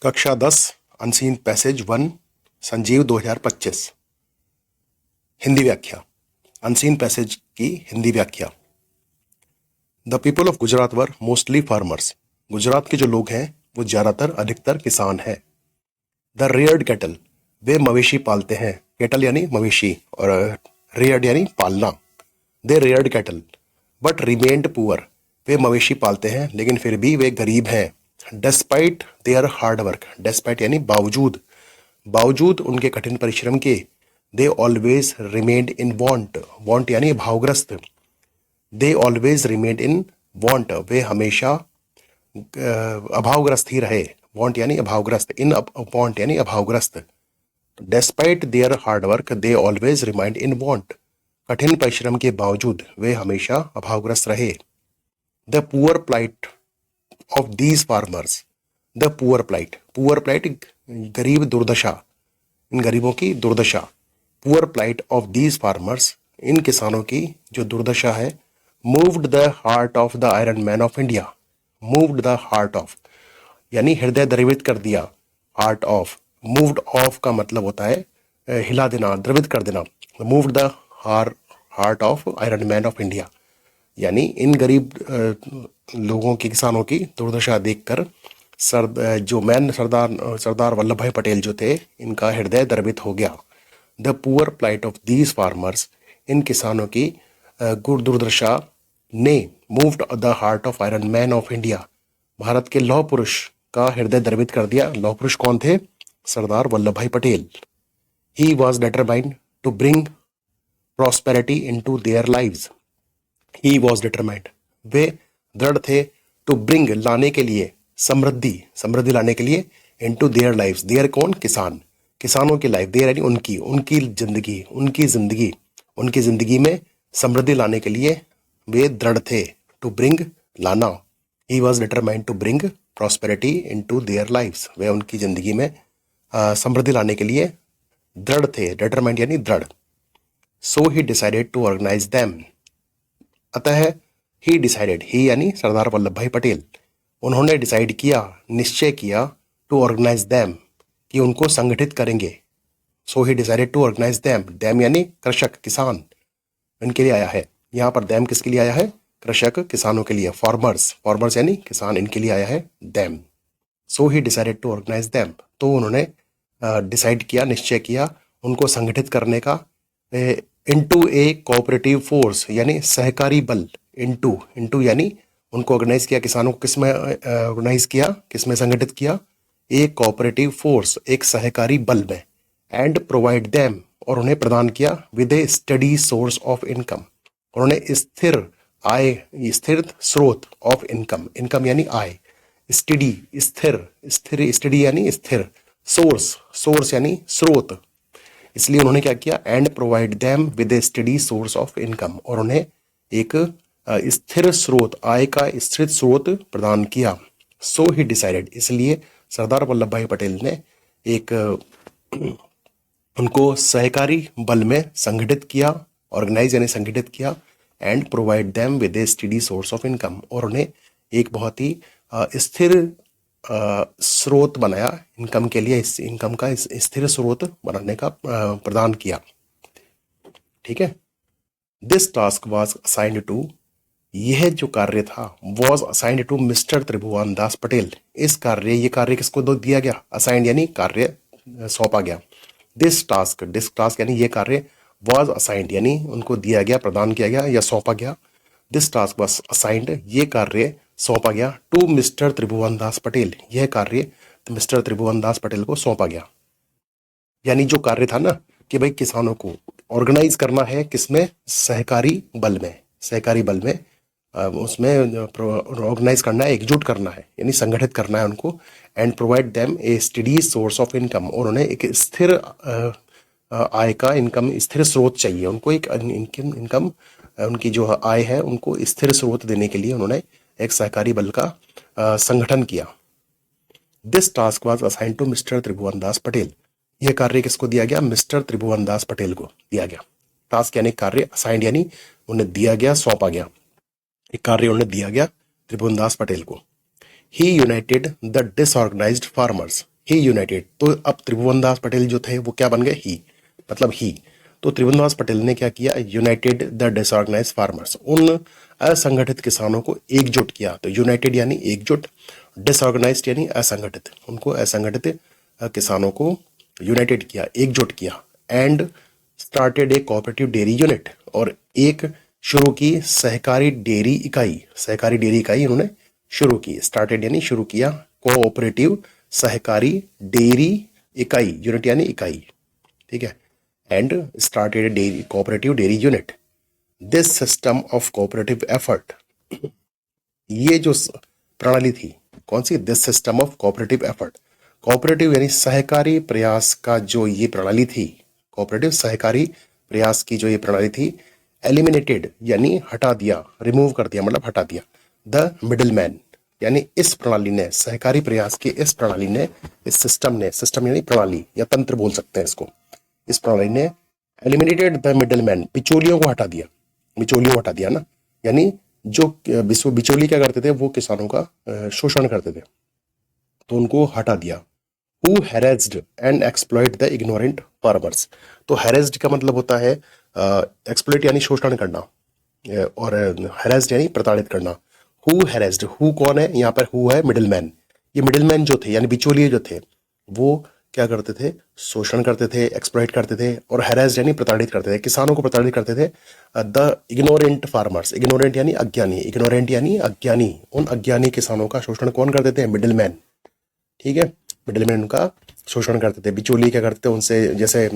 कक्षा 10 unseen passage 1 Sanjeev 2025। Hindi व्याख्या। Unseen passage की हिंदी व्याख्या। The people of Gujarat were mostly farmers. Gujarat के जो लोग हैं वो ज्यादातर अधिकतर किसान हैं। द रेयर्ड कैटल, वे मवेशी पालते हैं। कैटल यानी मवेशी और रेयर्ड यानी पालना। They reared cattle but remained poor, वे मवेशी पालते हैं लेकिन फिर भी वे गरीब हैं। Despite their hard work, despite यानी बावजूद, बावजूद उनके कठिन परिश्रम के। They always remained in want, want यानी अभावग्रस्त। They always remained in want, वे हमेशा अभावग्रस्त ही रहे। वांट यानी अभावग्रस्त, इन वांट यानी अभावग्रस्त। Despite their hard work they always remind in want, कठिन परिश्रम के बावजूद वे हमेशा अभावग्रस्त रहे। The poor plight of these farmers, the poor plight, poor plight गरीब दुर्दशा, इन गरीबों की दुर्दशा। Poor plight of these farmers, इन किसानों की जो दुर्दशा है। Moved the heart of the iron man of India, moved the heart of यानी हृदय द्रवित कर दिया। हार्ट ऑफ, मूव्ड ऑफ का मतलब होता है हिला देना, द्रवित कर देना। Moved the heart of iron man of India, यानी इन गरीब लोगों की, किसानों की दुर्दशा देखकर सरदार वल्लभ भाई पटेल जो थे, इनका हृदय द्रवित हो गया। The poor plight of these farmers, इन किसानों की दुर्दशा ने moved the heart of iron man of India, भारत के लौह पुरुष का हृदय द्रवित कर दिया। लौह पुरुष कौन थे? Sardar Vallabh Bhai Patel. He was determined to bring prosperity into their lives, he was determined, वे दृढ़ थे, टू ब्रिंग लाने के लिए, समृद्धि, समृद्धि लाने के लिए, इनटू देयर लाइव्स, देयर कौन? किसान, किसानों की लाइफ, देयर यानी उनकी, उनकी जिंदगी, उनकी जिंदगी, उनकी जिंदगी में समृद्धि लाने के लिए वे दृढ़ थे। टू ब्रिंग लाना, he was determined to bring prosperity into their lives, वे उनकी जिंदगी में समृद्धि लाने के लिए दृढ़ थे। डिटरमाइंड यानी दृढ़। So he decided to organise them, अतः ही डिसाइडेड, ही यानी सरदार वल्लभ भाई पटेल, उन्होंने डिसाइड किया, निश्चय किया, टू ऑर्गेनाइज देम, कि उनको संगठित करेंगे। So he decided to organise them, them यानी कृषक, किसान, इनके लिए आया है। यहाँ पर देम किसके लिए आया है? कृषक, किसानों के लिए। फार्मर्स, फार्मर्स यानी किसान, इनके लिए आया है them. So he decided to organise them, तो उन्होंने डिसाइड किया, निश्चय किया, उनको संगठित करने का। इनटू ए कोऑपरेटिव फोर्स यानी सहकारी बल। इनटू, इनटू यानी उनको ऑर्गेनाइज किया, किसानों को किसमें ऑर्गेनाइज किया, किसमें संगठित किया? एक कोऑपरेटिव फोर्स, एक सहकारी बल में। एंड प्रोवाइड देम, और उन्हें प्रदान किया, with A study source of income, उन्होंने स्थिर आय, स्थिर स्रोत ऑफ इनकम, इनकम यानी आय, स्टडी स्थिर, स्थिर स्टडी यानी स्थिर, सोर्स, सोर्स यानी स्रोत, इसलिए उन्होंने क्या किया? And provide them with A study source of income, और उन्हें एक स्थिर स्रोत, आय का स्थिर स्रोत प्रदान किया। सो ही डिसाइडेड, इसलिए सरदार वल्लभ भाई पटेल ने एक उनको सहकारी बल में संगठित किया, ऑर्गेनाइज यानी संगठित किया। And provide them with A study source of income, और उन्हें एक बहुत ही स्थिर स्रोत बनाया इनकम के लिए, इस इनकम का स्थिर स्रोत बनाने का प्रदान किया। ठीक है। This task was assigned to, यह जो कार्य था, was assigned to mister Tribhuvan Das Patel, इस कार्य, ये कार्य किसको दिया गया? असाइंड यानी कार्य सौंपा गया। दिस टास्क यानी ये कार्य, वाज असाइंड यानी उनको दिया गया, प्रदान किया गया या सौंपा गया। दिस टास्क वाज असाइंड, ये कार्य सौंपा गया, टू मिस्टर त्रिभुवन दास पटेल, यह कार्य मिस्टर त्रिभुवन दास पटेल को सौंपा गया। यानी जो कार्य था ना कि भाई किसानों को ऑर्गेनाइज करना है, किसमें? सहकारी बल में, सहकारी बल में उसमें ऑर्गेनाइज करना है, एकजुट करना है, यानी संगठित करना है उनको। And provide them A study source of income, और उन्हें एक स्थिर आय का, इनकम स्थिर स्रोत चाहिए उनको, एक इनकम, उनकी जो आय है उनको स्थिर स्रोत देने के लिए उन्होंने एक सहकारी बल का संगठन किया। This task was assigned to mister Tribhuvan Das Patel, यह कार्य किसको दिया गया? मिस्टर त्रिभुवन दास पटेल को दिया गया। टास्क यानी कार्य, असाइंड यानी उन्हें दिया गया, सौंपा गया, एक कार्य उन्हें दिया गया त्रिभुवन दास पटेल को। He united the disorganised farmers, he united. तो अब त्रिभुवनदास पटेल जो थे वो क्या बन गए, ही, मतलब ही। तो त्रिभुवनदास पटेल ने क्या किया, यूनाइटेड द डिसऑर्गेनाइज फार्मर्स, उन असंगठित किसानों को एकजुट किया। तो यूनाइटेड यानी एकजुट, डिसऑर्गेनाइज्ड यानी असंगठित, उनको असंगठित किसानों को यूनाइटेड किया, एकजुट किया। And started A cooperative dairy unit, और एक शुरू की सहकारी डेयरी इकाई, सहकारी डेयरी इकाई उन्होंने शुरू की। स्टार्टेड यानी शुरू किया, कोऑपरेटिव सहकारी डेयरी इकाई, यूनिट यानी इकाई, ठीक है। And started dairy cooperative dairy unit. This system of cooperative effort, ये जो प्रणाली थी, कौन सी, this system of cooperative effort, cooperative यानी सहकारी प्रयास का जो ये प्रणाली थी, कोऑपरेटिव सहकारी प्रयास की जो ये प्रणाली थी, एलिमिनेटेड यानी हटा दिया, रिमूव कर दिया मतलब हटा दिया, द मिडिलमैन, यानी इस प्रणाली ने, सहकारी प्रयास की इस प्रणाली ने, इस सिस्टम ने, सिस्टम यानी प्रणाली या तंत्र बोल सकते हैं इसको, इस प्रणाली ने एलिमिनेटेड द मिडिलमैन, बिचौलियों को हटा दिया, बिचौलियों को हटा दिया ना, यानी जो बिचौली क्या करते थे, वो किसानों का शोषण करते थे, तो उनको हटा दिया। Who harassed and exploit the ignorant farmers, तो harassed का मतलब होता है exploit यानी शोषण करना, और harassed यानी प्रताड़ित करना। Who harassed, who कौन है यहाँ पर, who है मिडिलमैन, ये मिडिलमैन जो थे यानी बिचौलिए जो थे, वो क्या करते थे, शोषण करते थे, एक्सप्लॉइट करते थे, और harassed यानी प्रताड़ित करते थे, किसानों को प्रताड़ित करते थे। द इग्नोरेंट फार्मर्स, इग्नोरेंट यानी अज्ञानी, इग्नोरेंट यानी अज्ञानी, उन अज्ञानी किसानों का शोषण कौन करते थे, मिडिलमैन, ठीक है। मिडिलमैन उनका शोषण करते थे। बिचौलिए क्या करते थे उनसे, जैसे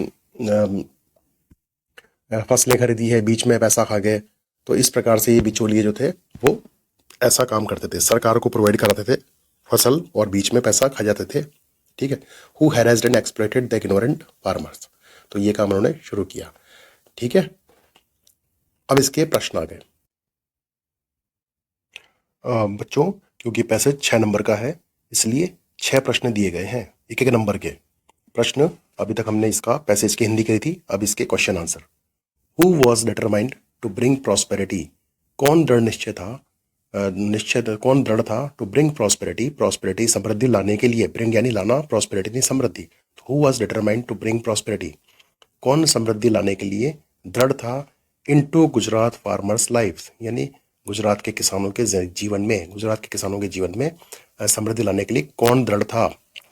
फसलें खरीदी है, बीच में पैसा खा गए, तो इस प्रकार से ये बिचौलिए जो थे वो ऐसा काम करते थे, सरकार को प्रोवाइड कराते थे फसल और बीच में पैसा खा जाते थे, ठीक है। Who harassed and exploited the ignorant farmers, तो ये काम उन्होंने शुरू किया, ठीक है। अब इसके प्रश्न आ गए बच्चों, क्योंकि पैसेज 6 नंबर का है, इसलिए 6 प्रश्न दिए गए हैं, एक एक नंबर के प्रश्न। अभी तक हमने इसका पैसेज की हिंदी करी थी, अब इसके question answer. Who was determined to bring prosperity, कौन दृढ़ निश्चय था, कौन दृढ़ था, टू ब्रिंग प्रॉस्पेरिटी, प्रॉस्पेरिटी समृद्धि लाने के लिए, ब्रिंग यानी लाना, प्रॉस्पेरिटी यानी समृद्धि। Who was determined to bring prosperity, कौन समृद्धि लाने के लिए दृढ़ था, इनटू गुजरात फार्मर्स लाइफ, यानी गुजरात के किसानों के जीवन में, गुजरात के किसानों के जीवन में समृद्धि लाने के लिए कौन दृढ़ था।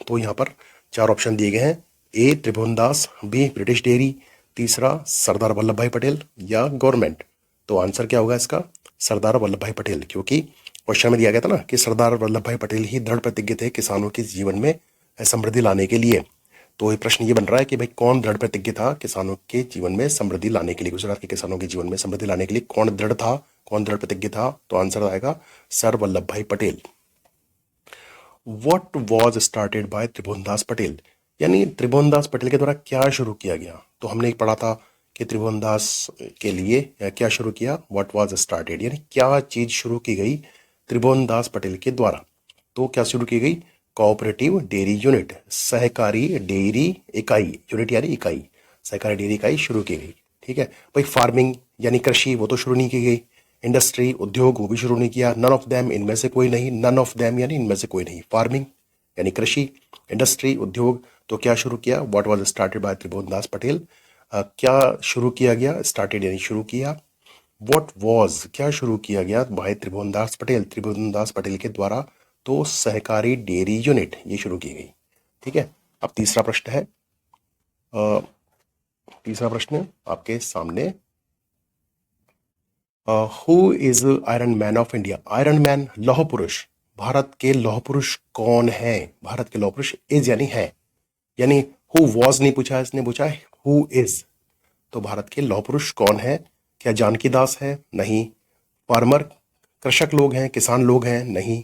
तो यहाँ पर 4 ऑप्शन दिए गए हैं, ए त्रिभुवनदास, बी ब्रिटिश डेयरी, तीसरा सरदार वल्लभ भाई पटेल, या गवर्नमेंट। तो आंसर क्या होगा इसका, सरदार वल्लभ भाई पटेल, क्योंकि क्वेश्चन में दिया गया था ना कि सरदार वल्लभ भाई पटेल ही दृढ़ प्रतिज्ञ थे किसानों के जीवन में समृद्धि लाने के लिए। तो ये प्रश्न ये बन रहा है कि भाई कौन दृढ़ प्रतिज्ञ था किसानों के जीवन में समृद्धि लाने के लिए, गुजरात के किसानों के जीवन में समृद्धि लाने के लिए कौन दृढ़ था, कौन दृढ़ प्रतिज्ञ था। तो आंसर आएगा sir Vallabh Bhai Patel. What was started by Tribhuvandas Patel, यानी त्रिभुवनदास पटेल के द्वारा क्या शुरू किया गया। तो हमने एक पढ़ा था कि त्रिभुवनदास के लिए क्या शुरू किया, What was started, यानी क्या चीज शुरू की गई त्रिभुवनदास पटेल के द्वारा। तो क्या शुरू की गई, कोऑपरेटिव डेयरी यूनिट, सहकारी डेयरी इकाई, यूनिट यानी इकाई, सहकारी डेयरी इकाई शुरू की गई, ठीक है भाई। फार्मिंग यानी कृषि, वो तो शुरू नहीं की गई। इंडस्ट्री, उद्योग, वो भी शुरू नहीं किया। नन ऑफ देम, इनमें से कोई नहीं, नन ऑफ देम यानी इनमें से कोई नहीं। फार्मिंग यानी कृषि, इंडस्ट्री, उद्योग, तो क्या शुरू किया, what was started by Tribhuvandas Patel, क्या शुरू किया गया, स्टार्टेड यानी शुरू किया। व्हाट वाज, क्या शुरू किया गया बाय त्रिभुवनदास पटेल, त्रिभुवनदास पटेल के द्वारा, तो सहकारी डेयरी यूनिट ये शुरू की गई, ठीक है। अब तीसरा प्रश्न है, तीसरा प्रश्न आपके सामने, who is iron man of India, iron man लौह पुरुष, भारत के लौह पुरुष कौन है, भारत के लौह पुरुष इज यानी है, यानी हु वॉज नहीं पूछा, इसने पूछा है हु इज। तो भारत के लौह पुरुष कौन है, क्या जानकी दास है, नहीं। फार्मर, कृषक लोग हैं, किसान लोग हैं, नहीं।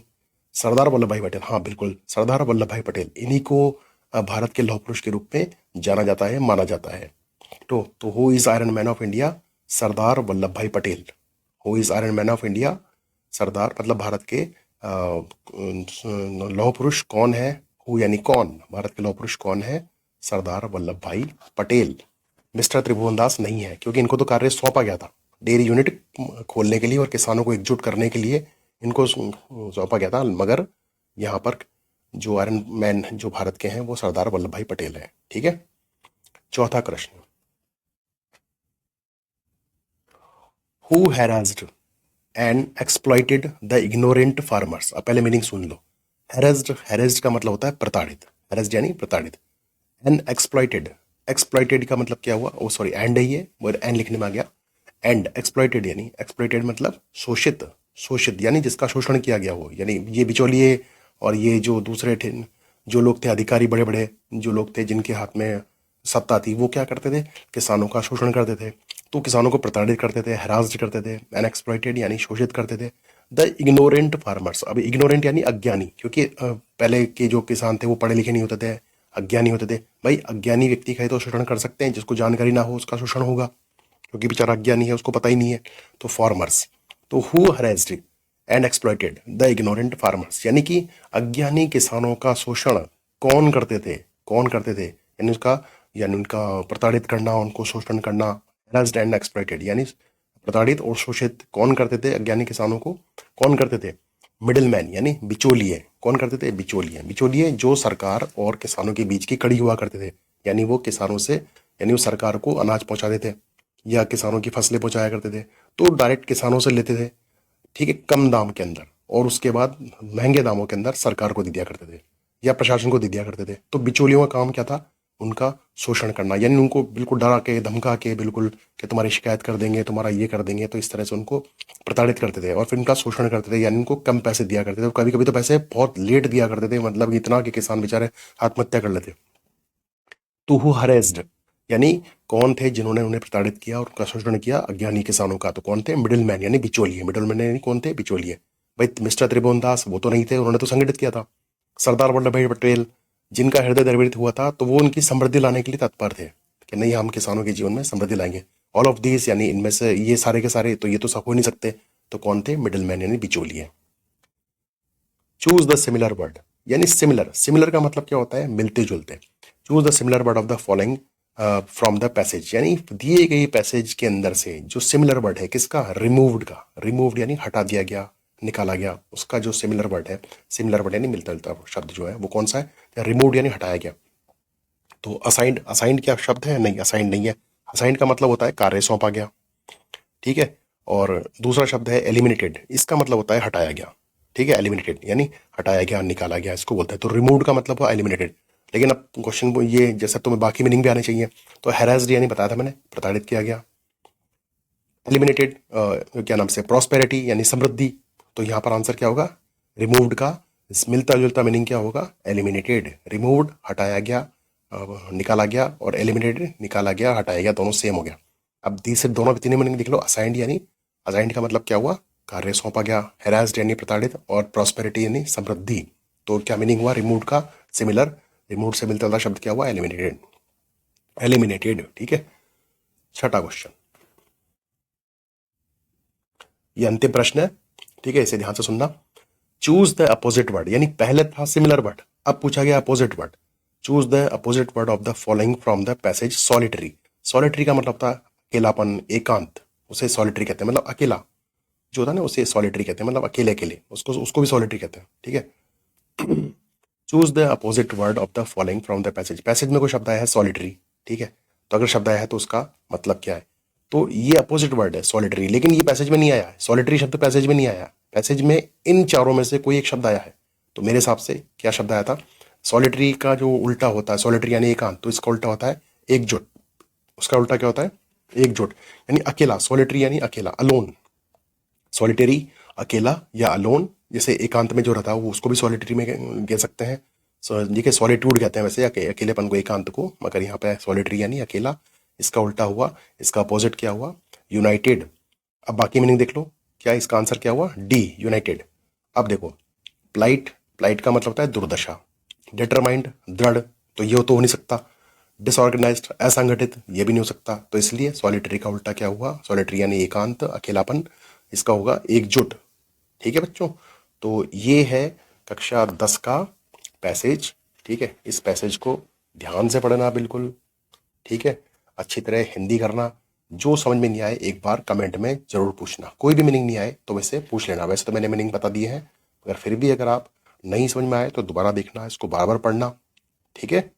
सरदार वल्लभ भाई पटेल, हाँ बिल्कुल सरदार वल्लभ भाई पटेल, इन्हीं को भारत के लौह पुरुष के रूप में जाना जाता है, माना जाता है। तो who is iron man of India, Sardar Vallabh Bhai Patel. Who is iron man of India, Sardar मतलब भारत के लौह पुरुष कौन है, हु यानी कौन, भारत के लौह पुरुष कौन है, सरदार वल्लभ भाई पटेल। मिस्टर त्रिभुवनदास नहीं है, क्योंकि इनको तो कार्य सौंपा गया था डेयरी यूनिट खोलने के लिए और किसानों को एकजुट करने के लिए इनको सौंपा गया था, मगर यहाँ पर जो आयरन मैन जो भारत के हैं वो सरदार वल्लभ भाई पटेल है। ठीक है, चौथा प्रश्न, who harassed and exploited the ignorant farmers. अब पहले मीनिंग सुन लो। हैरेस्ड का मतलब होता है प्रताड़ित, हैरेस्ड यानी प्रताड़ित। एंड एक्सप्लॉइटेड, एक्सप्लॉइटेड का मतलब क्या हुआ, ओ सॉरी एंड है ये, और एंड लिखने में आ गया। एंड एक्सप्लॉइटेड यानी एक्सप्लॉइटेड मतलब शोषित, शोषित यानी जिसका शोषण किया गया हो, यानी ये बिचौलिए और ये जो दूसरे थे, जो लोग थे अधिकारी, बड़े बड़े जो लोग थे जिनके हाथ में सत्ता थी, वो क्या करते थे, किसानों का शोषण करते थे, तो किसानों को प्रताड़ित करते थे, हरास्ड करते थे। एंड एक्सप्लॉइटेड यानी शोषित करते थे। द इग्नोरेंट फार्मर्स, अब इग्नोरेंट यानी अज्ञानी, क्योंकि पहले के जो किसान थे वो पढ़े लिखे नहीं होते थे, अज्ञानी होते थे। भाई अज्ञानी व्यक्ति का ही तो शोषण कर सकते हैं, जिसको जानकारी ना हो उसका शोषण होगा, क्योंकि बेचारा अज्ञानी है, उसको पता ही नहीं है। तो फार्मर्स, तो who harassed and exploited the ignorant farmers, यानी कि अज्ञानी किसानों का शोषण कौन करते थे, कौन करते थे, यानी उसका, यानी उनका प्रताड़ित करना, उनको शोषण करना। हरेस्ड एंड एक्सप्लॉइटेड यानी प्रताड़ित और शोषित कौन करते थे, अज्ञानी किसानों को कौन करते थे, मिडिल मैन यानी बिचौलिए, कौन करते थे, बिचौलिए, बिचौलिए जो सरकार और किसानों के बीच की कड़ी हुआ करते थे। यानी वो किसानों से, यानी वो सरकार को अनाज पहुंचाते थे या किसानों की फसलें पहुंचाया करते थे, तो डायरेक्ट किसानों से लेते थे, ठीक है, कम दाम के अंदर, और उसके बाद महंगे दामों के अंदर सरकार को दे दिया करते थे या प्रशासन को दे दिया करते थे। तो बिचौलियों का काम क्या था, उनका शोषण करना, यानी उनको बिल्कुल डरा के धमका के बिल्कुल कि तुम्हारी शिकायत कर देंगे, तुम्हारा ये कर देंगे, तो इस तरह से उनको प्रताड़ित करते थे और फिर उनका शोषण करते थे, यानी उनको कम पैसे दिया करते थे, कभी कभी तो पैसे बहुत लेट दिया करते थे, मतलब इतना कि किसान बेचारे आत्महत्या कर लेते। तो हु हरेस्ड यानी कौन थे जिन्होंने उन्हें प्रताड़ित किया और उनका शोषण किया, अज्ञानी किसानों का, तो कौन थे, मिडिल मैन यानी बिचौलिए, मिडिल मैन यानी कौन थे, बिचौलिए। भाई मिस्टर त्रिभुवन दास वो तो नहीं थे, उन्होंने तो संगठित किया था। सरदार वल्लभ भाई पटेल जिनका हृदय द्रवित हुआ था, तो वो उनकी समृद्धि लाने के लिए तत्पर थे कि नहीं हम किसानों के जीवन में समृद्धि लाएंगे। ऑल ऑफ दिस यानी इनमें से ये सारे के सारे, तो ये तो सब हो नहीं सकते, तो कौन थे, मिडिल मैन यानी बिचौलिए। चूज द सिमिलर वर्ड, यानी सिमिलर, सिमिलर का मतलब क्या होता है, मिलते जुलते। Choose the similar word of the following from the passage, यानी दिए गए पैसेज के अंदर से जो सिमिलर वर्ड है, किसका, रिमूव्ड का, रिमूव्ड यानी हटा दिया गया, निकाला गया, उसका जो सिमिलर वर्ड है, सिमिलर वर्ड यानी मिलता जुलता शब्द जो है वो कौन सा है, रिमूव्ड यानी हटाया गया। तो असाइंड, असाइंड क्या शब्द है, नहीं असाइंड नहीं है। असाइंड का मतलब होता है कार्य सौंपा गया, ठीक है। और दूसरा शब्द है एलिमिनेटेड, इसका मतलब होता है हटाया गया, ठीक है, एलिमिनेटेड यानी हटाया गया, निकाला गया, इसको बोलते हैं। तो रिमूव्ड का मतलब हुआ एलिमिनेटेड। लेकिन अब क्वेश्चन ये जैसे तुम्हें बाकी मीनिंग भी आने चाहिए, तो हैरेस्ड यानी बताया था मैंने, प्रताड़ित किया गया। एलिमिनेटेड क्या नाम से, प्रॉस्पेरिटी यानी समृद्धि, तो यहाँ पर आंसर क्या होगा, रिमूव्ड का मिलता जुलता मीनिंग क्या होगा, एलिमिनेटेड। रिमूव्ड हटाया गया, निकाला गया, और एलिमिनेटेड निकाला गया, हटाया गया, दोनों सेम हो गया। अब तीसरे दोनों तीनों मीनिंग लिख लो। असाइंड यानी, असाइंड का मतलब क्या हुआ, कार्य सौंपा गया। हैरास्ड यानी प्रताड़ित, और प्रॉस्पेरिटी यानी समृद्धि। तो क्या मीनिंग हुआ रिमूव्ड का, सिमिलर, रिमूव्ड से मिलता जुलता शब्द क्या हुआ, एलिमिनेटेड, एलिमिनेटेड, ठीक है। छठा क्वेश्चन, ये अंतिम प्रश्न है, ठीक है, इसे ध्यान से सुनना। चूज द अपोजिट वर्ड, यानी पहले था सिमिलर वर्ड, अब पूछा गया opposite word. Choose the opposite word of the following from the passage. Solitary, solitary का मतलब था अकेलापन, एकांत, उसे सॉलिटरी कहते हैं, मतलब अकेला जो होता है ना उसे सॉलिटरी कहते हैं, मतलब अकेले अकेले, उसको उसको भी सॉलिटरी कहते हैं, ठीक है। Choose the opposite word of the following from the passage. Passage में कोई शब्द आया है सॉलिटरी, ठीक है, तो अगर शब्द आया है तो उसका मतलब क्या है, तो ये अपोजिट वर्ड है सॉलिटरी, लेकिन ये पैसेज में नहीं आया है, सॉलिटरी शब्द पैसेज में नहीं आया। पैसेज में इन चारों में से कोई एक शब्द आया है, तो मेरे हिसाब से क्या शब्द आया था, सॉलिटरी का जो उल्टा होता है, सॉलिटरी यानी एकांत, तो इसका उल्टा होता है एकजुट। उसका उल्टा क्या होता है, एकजुट, यानी अकेला, सॉलिटरी यानी अकेला, अलोन, सॉलिटरी अकेला या अलोन, जैसे एकांत में जो रहता है वो उसको भी सॉलिटरी में कह सकते हैं। देखिए सॉलिट्यूड कहते हैं वैसे अकेलेपन को, एकांत को, मगर यहाँ पे सॉलिटरी यानी अकेला। इसका उल्टा हुआ, इसका अपोजिट क्या हुआ, यूनाइटेड। अब बाकी मीनिंग देख लो, क्या इसका आंसर क्या हुआ, डी, यूनाइटेड। अब देखो प्लाइट, प्लाइट का मतलब होता है दुर्दशा। डिटरमाइंड, दृढ़, तो ये तो हो नहीं सकता। डिसऑर्गेनाइज्ड, असंगठित, ये भी नहीं हो सकता, तो इसलिए सॉलिटरी का उल्टा क्या हुआ, सॉलिटरी यानी एकांत, अकेलापन, इसका होगा एकजुट, ठीक है बच्चों। तो ये है कक्षा 10 का पैसेज, ठीक है। इस पैसेज को ध्यान से पढ़ना बिल्कुल, ठीक है, अच्छी तरह हिंदी करना। जो समझ में नहीं आए एक बार कमेंट में जरूर पूछना, कोई भी मीनिंग नहीं आए तो वैसे पूछ लेना। वैसे तो मैंने मीनिंग बता दिए हैं, मगर फिर भी अगर आप नहीं समझ में आए तो दोबारा देखना, इसको बार बार पढ़ना, ठीक है।